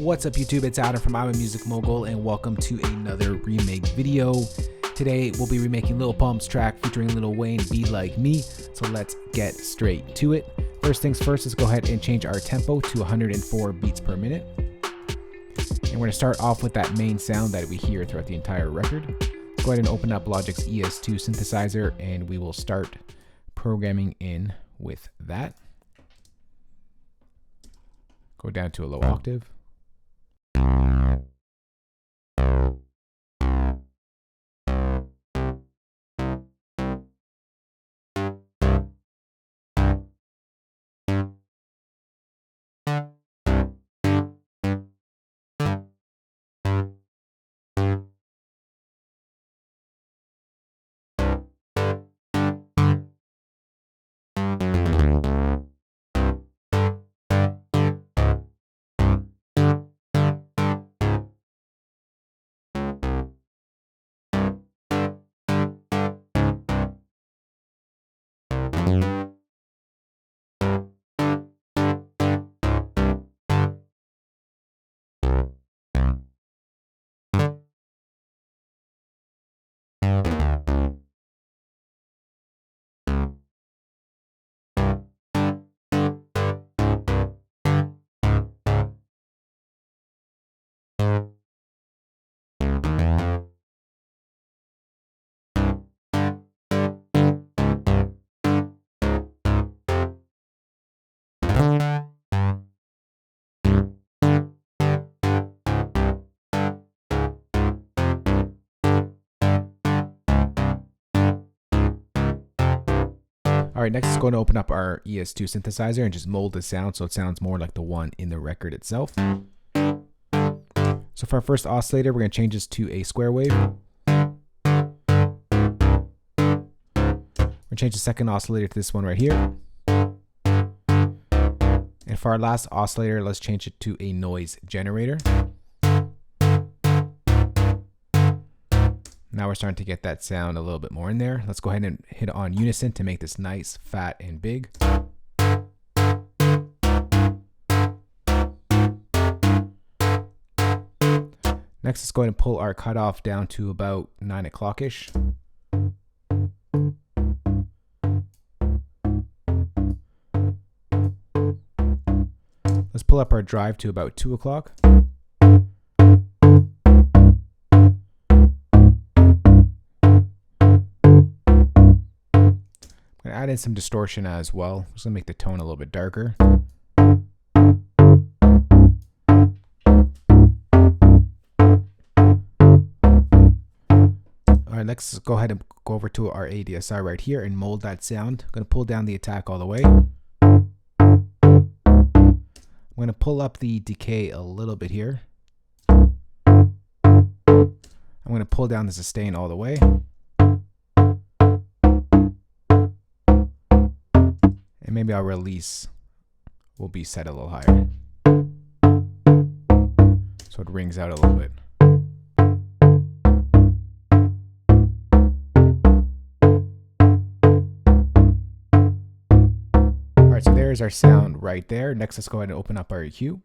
What's up YouTube, it's Adam from I'm a Music Mogul and welcome to another remake video. Today we'll be remaking Lil Pump's track featuring Lil Wayne, Be Like Me, so let's get straight to it. First things first, let's go ahead and change our tempo to 104 beats per minute. And we're going to start off with that main sound that we hear throughout the entire record. Go ahead and open up Logic's ES2 synthesizer and we will start programming in with that. Go down to a low octave. Alright, next is going to open up our ES2 synthesizer and just mold the sound so it sounds more like the one in the record itself. So for our first oscillator, we're going to change this to a square wave. We're going to change the second oscillator to this one right here. And for our last oscillator, let's change it to a noise generator. Now we're starting to get that sound a little bit more in there. Let's go ahead and hit on unison to make this nice, fat, and big. Next, let's go ahead and pull our cutoff down to about 9 o'clock-ish. Let's pull up our drive to about 2 o'clock. Add in some distortion as well. Just gonna make the tone a little bit darker. Alright, next let's go ahead and go over to our ADSR right here and mold that sound. I'm gonna pull down the attack all the way. I'm gonna pull up the decay a little bit here. I'm gonna pull down the sustain all the way. And maybe our release will be set a little higher, so it rings out a little bit. Alright, so there's our sound right there. Next, let's go ahead and open up our EQ.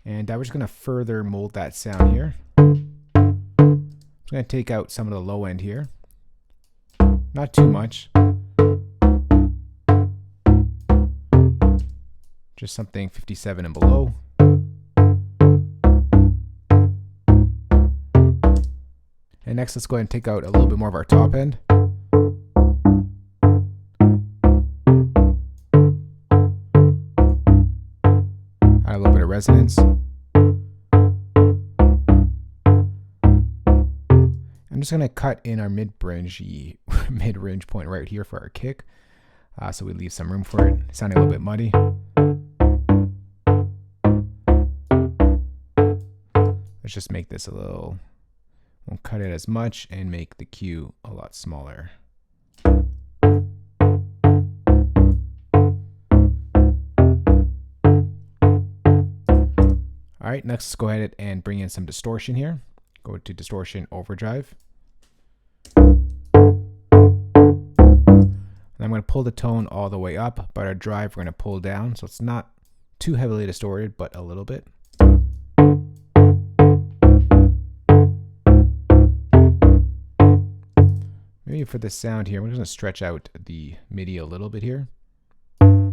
And we're just going to further mold that sound here. I'm just going to take out some of the low end here. Not too much. Just something 57 and below. And next, let's go ahead and take out a little bit more of our top end. Add a little bit of resonance. I'm just going to cut in our mid-range point right here for our kick. So we leave some room for it. Sounding a little bit muddy. Let's just make this a little, won't cut it as much and make the Q a lot smaller. Alright, next let's go ahead and bring in some distortion here. Go to distortion overdrive. And I'm going to pull the tone all the way up, but our drive we're going to pull down so it's not too heavily distorted, but a little bit. And maybe for this sound here, we're just going to stretch out the MIDI a little bit here. Maybe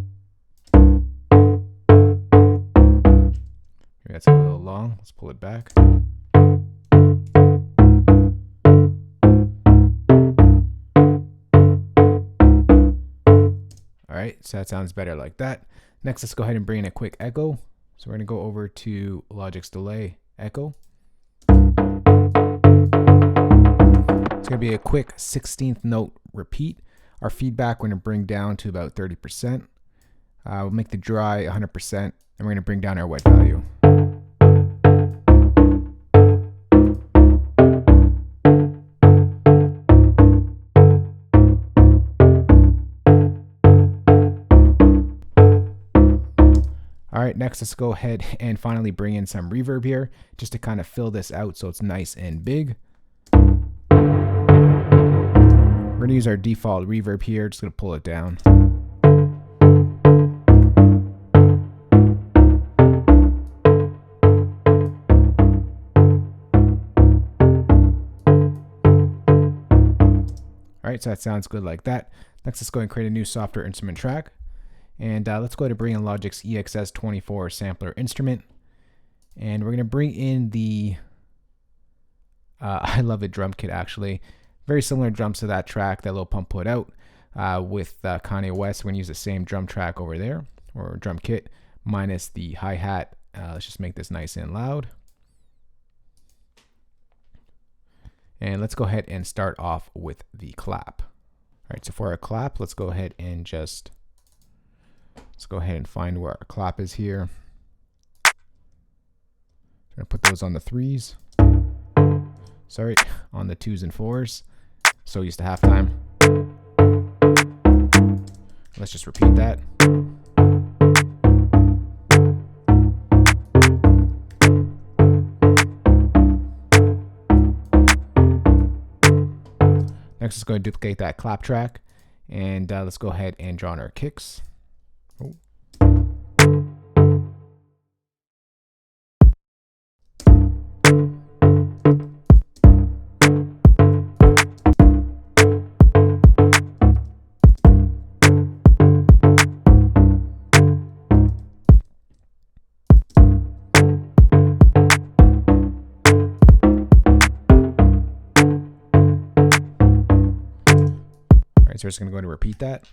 that's a little long. Let's pull it back. All right, so that sounds better like that. Next, let's go ahead and bring in a quick echo. So we're going to go over to Logic's Delay Echo. It's going to be a quick 16th note repeat. Our feedback we're going to bring down to about 30%. We'll make the dry 100%, and we're going to bring down our wet value. All right, next let's go ahead and finally bring in some reverb here, just to kind of fill this out so it's nice and big. We're going to use our default reverb here, just going to pull it down. All right, so that sounds good like that. Next, let's go and create a new software instrument track. And let's go ahead and bring in Logic's EXS24 sampler instrument. And we're going to bring in the I Love It drum kit, actually. Very similar drums to that track that Lil Pump put out with Kanye West. We're going to use the same drum track over there, or drum kit, minus the hi-hat. Let's just make this nice and loud. And let's go ahead and start off with the clap. All right, so for our clap, let's go ahead and just... Let's go ahead and find where our clap is here. I'm going to put those on the 3s. Sorry, on the 2s and 4s. So used to halftime. Let's just repeat that. Next, let's go and duplicate that clap track. And let's go ahead and draw on our kicks. Oh. All right, so we're just going to go ahead and repeat that.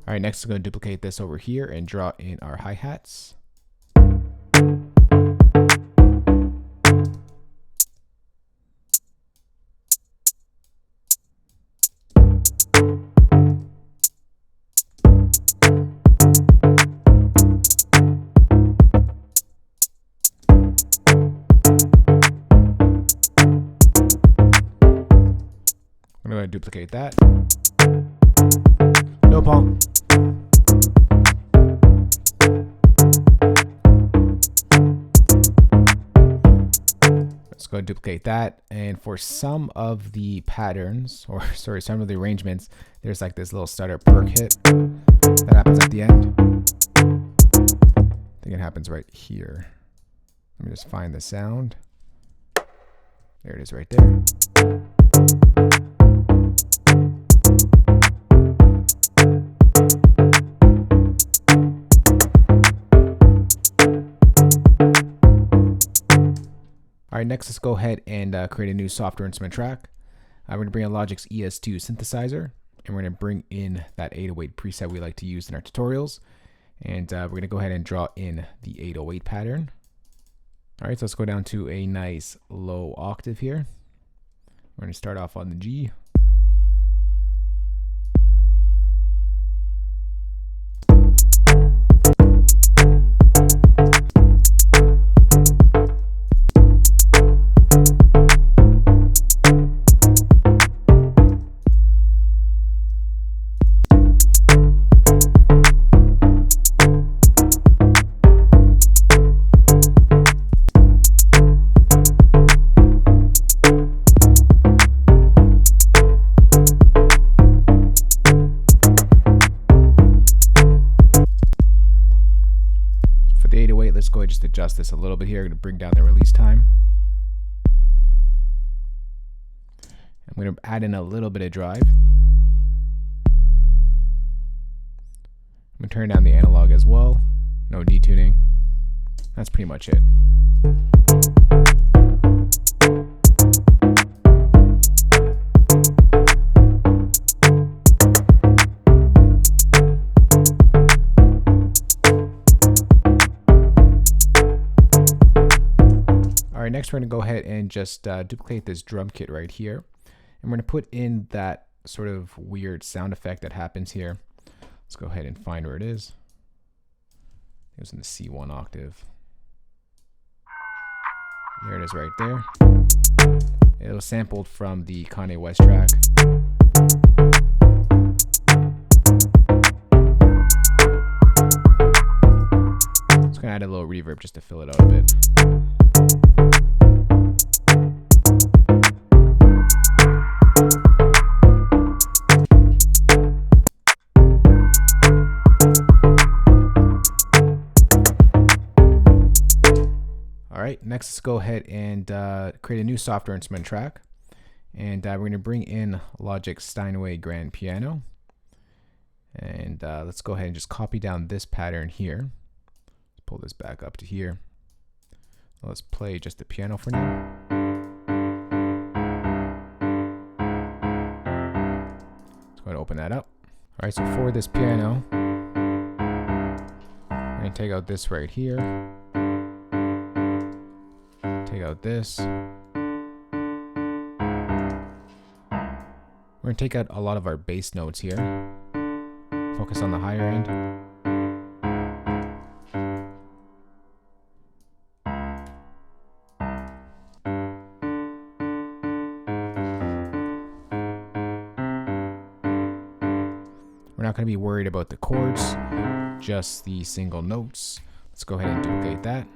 All right, next we're going to duplicate this over here and draw in our hi-hats. I'm going to duplicate that. Lil Pump. Let's go duplicate that. And for some of the patterns, or sorry, some of the arrangements, there's like this little stutter perk hit that happens at the end. I think it happens right here. Let me just find the sound. There it is right there. All right, next let's go ahead and create a new software instrument track. We're going to bring in Logic's ES2 synthesizer, and we're going to bring in that 808 preset we like to use in our tutorials. And we're going to go ahead and draw in the 808 pattern. All right, so let's go down to a nice low octave here. We're going to start off on the G. just adjust this a little bit here. I'm going to bring down the release time. I'm going to add in a little bit of drive. I'm going to turn down the analog as well. No detuning. That's pretty much it. Alright, next we're going to go ahead and just duplicate this drum kit right here. And we're going to put in that sort of weird sound effect that happens here. Let's go ahead and find where it is. It was in the C1 octave. There it is right there. It was sampled from the Kanye West track. Just gonna add a little reverb just to fill it out a bit. Alright, next let's go ahead and create a new software instrument track. And we're going to bring in Logic Steinway Grand Piano. And let's go ahead and just copy down this pattern here. Let's pull this back up to here. Let's play just the piano for now. Let's go ahead and open that up. Alright, so for this piano, I'm going to take out this right here. Take out this. We're going to take out a lot of our bass notes here. Focus on the higher end. We're not going to be worried about the chords, just the single notes. Let's go ahead and duplicate that.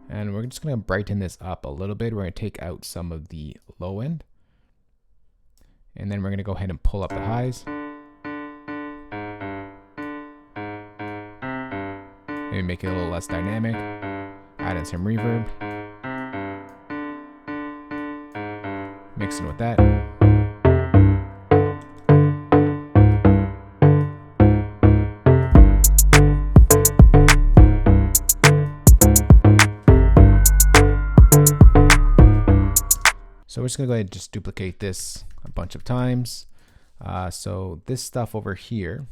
And we're just going to brighten this up a little bit. We're going to take out some of the low end. And then we're going to go ahead and pull up the highs. Maybe make it a little less dynamic. Add in some reverb. Mix in with that. So we're just going to go ahead and just duplicate this a bunch of times. So this stuff over here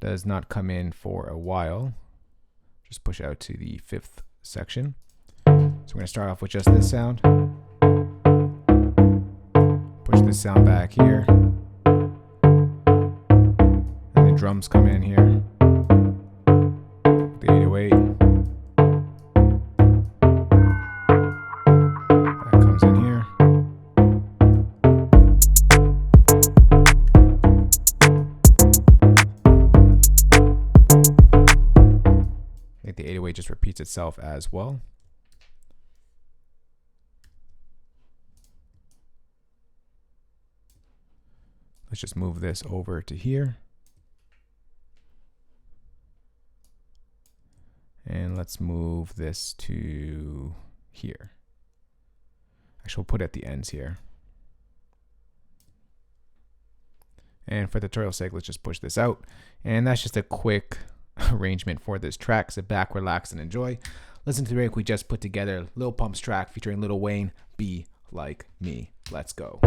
does not come in for a while. Just push out to the 5th section. So we're going to start off with just this sound. Push this sound back here. And the drums come in here. The 808. That comes in here. The 808 just repeats itself as well. Let's just move this over to here. And let's move this to here. Actually, we'll put it at the ends here. And for the tutorial's sake, let's just push this out. And that's just a quick arrangement for this track. Sit back, relax, and enjoy. Listen to the break we just put together. Lil Pump's track featuring Lil Wayne, Be Like Me. Let's go.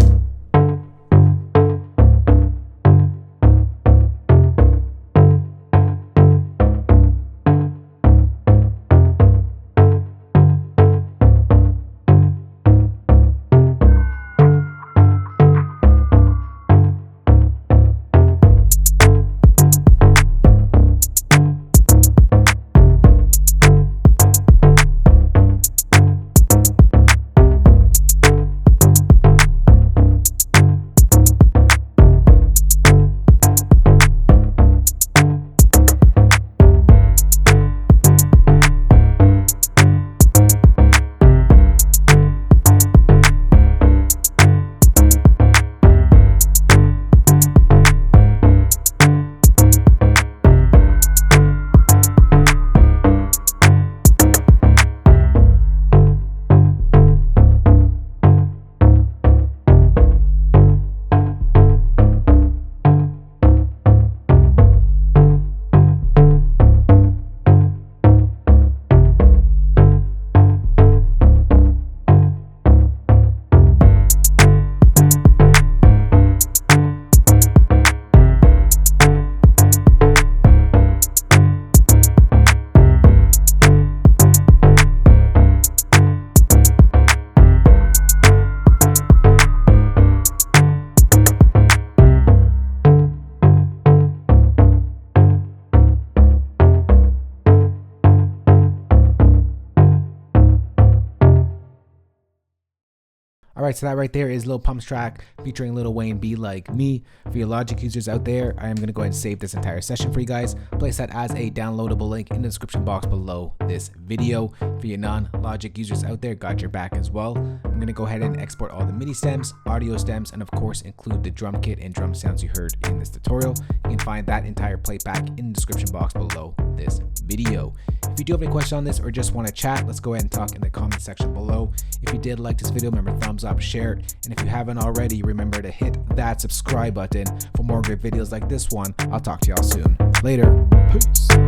All right, so that right there is Lil Pump's track featuring Lil Wayne, Be Like Me. For your Logic users out there, I am going to go ahead and save this entire session for you guys. Place that as a downloadable link in the description box below this video. For your non-Logic users out there, got your back as well. I'm going to go ahead and export all the MIDI stems, audio stems, and of course include the drum kit and drum sounds you heard in this tutorial. You can find that entire playback in the description box below this video. If you do have any questions on this or just want to chat, let's go ahead and talk in the comment section below. If you did like this video, remember thumbs up, share it, and if you haven't already, remember to hit that subscribe button for more great videos like this one. I'll talk to y'all soon. Later. Peace.